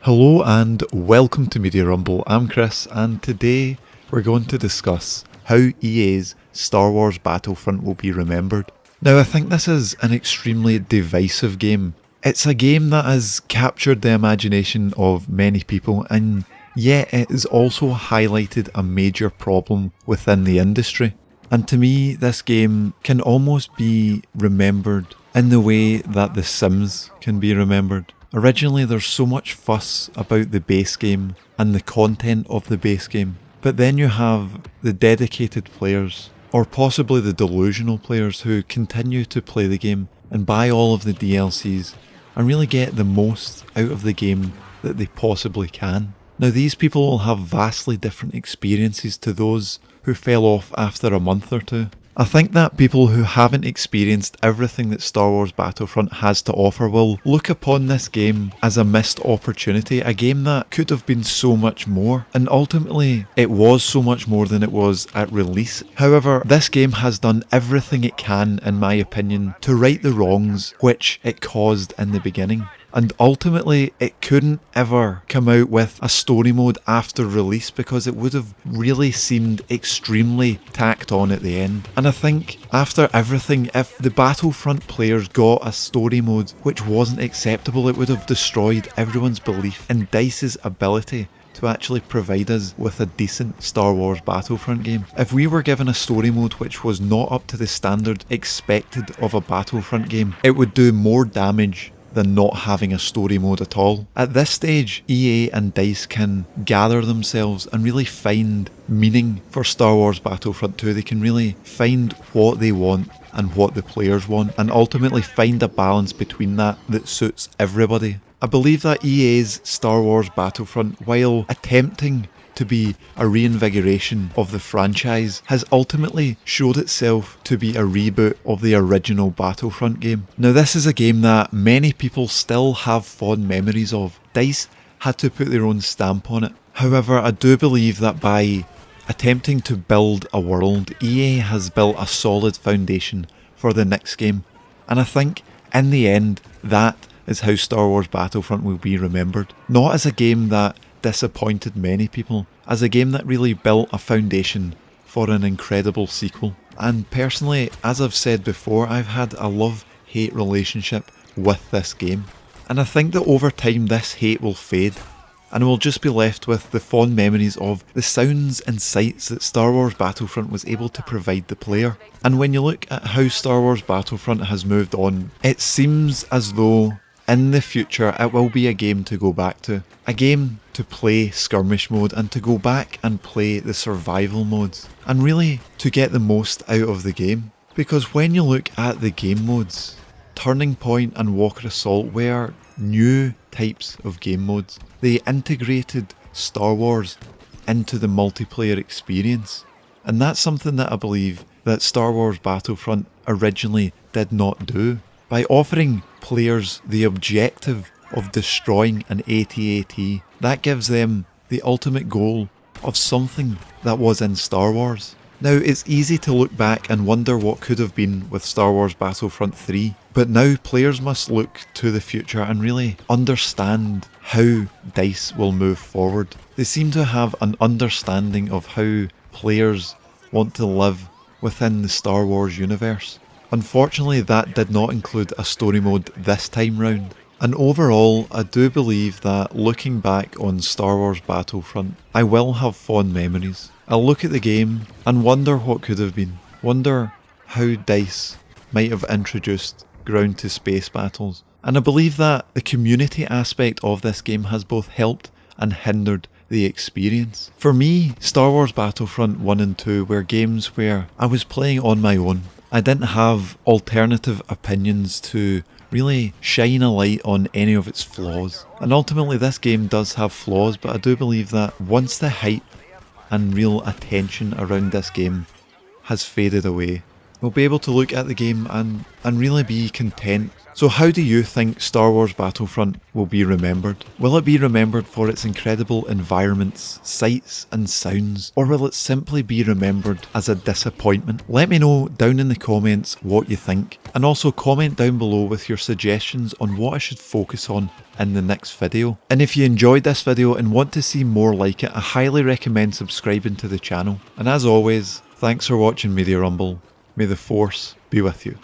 Hello and welcome to Media Rumble. I'm Chris, and today we're going to discuss how EA's Star Wars Battlefront will be remembered. Now, I think this is an extremely divisive game. It's a game that has captured the imagination of many people, and yet it has also highlighted a major problem within the industry. And to me, this game can almost be remembered in the way that The Sims can be remembered. Originally, there's so much fuss about the base game and the content of the base game, but then you have the dedicated players, or possibly the delusional players, who continue to play the game and buy all of the DLCs and really get the most out of the game that they possibly can. Now, these people will have vastly different experiences to those who fell off after a month or two. I think that people who haven't experienced everything that Star Wars Battlefront has to offer will look upon this game as a missed opportunity, a game that could have been so much more, and ultimately it was so much more than it was at release. However, this game has done everything it can, in my opinion, to right the wrongs which it caused in the beginning. And ultimately, it couldn't ever come out with a story mode after release because it would have really seemed extremely tacked on at the end. And I think after everything, if the Battlefront players got a story mode which wasn't acceptable, it would have destroyed everyone's belief in DICE's ability to actually provide us with a decent Star Wars Battlefront game. If we were given a story mode which was not up to the standard expected of a Battlefront game, it would do more damage than not having a story mode at all. At this stage, EA and DICE can gather themselves and really find meaning for Star Wars Battlefront 2. They can really find what they want and what the players want, and ultimately find a balance between that suits everybody. I believe that EA's Star Wars Battlefront, while attempting to be a reinvigoration of the franchise, has ultimately showed itself to be a reboot of the original Battlefront game. Now, this is a game that many people still have fond memories of. DICE had to put their own stamp on it. However, I do believe that by attempting to build a world, EA has built a solid foundation for the next game. And I think, in the end, that is how Star Wars Battlefront will be remembered. Not as a game that disappointed many people, as a game that really built a foundation for an incredible sequel. And personally, as I've said before, I've had a love-hate relationship with this game. And I think that over time this hate will fade, and we'll just be left with the fond memories of the sounds and sights that Star Wars Battlefront was able to provide the player. And when you look at how Star Wars Battlefront has moved on, it seems as though in the future it will be a game to go back to. A game to play skirmish mode and to go back and play the survival modes, and really to get the most out of the game. Because when you look at the game modes, Turning Point and Walker Assault were new types of game modes. They integrated Star Wars into the multiplayer experience, and that's something that I believe that Star Wars Battlefront originally did not do. By offering players the objective of destroying an AT-AT, that gives them the ultimate goal of something that was in Star Wars. Now, it's easy to look back and wonder what could have been with Star Wars Battlefront 3, but now players must look to the future and really understand how DICE will move forward. They seem to have an understanding of how players want to live within the Star Wars universe. Unfortunately, that did not include a story mode this time round. And overall, I do believe that looking back on Star Wars Battlefront, I will have fond memories. I'll look at the game and wonder what could have been. Wonder how DICE might have introduced ground to space battles. And I believe that the community aspect of this game has both helped and hindered the experience. For me, Star Wars Battlefront 1 and 2 were games where I was playing on my own. I didn't have alternative opinions to really shine a light on any of its flaws. And ultimately this game does have flaws, but I do believe that once the hype and real attention around this game has faded away, We'll be able to look at the game and really be content. So how do you think Star Wars Battlefront will be remembered? Will it be remembered for its incredible environments, sights and sounds, or will it simply be remembered as a disappointment? Let me know down in the comments what you think, and also comment down below with your suggestions on what I should focus on in the next video. And if you enjoyed this video and want to see more like it, I highly recommend subscribing to the channel. And as always, thanks for watching Media Rumble. May the Force be with you.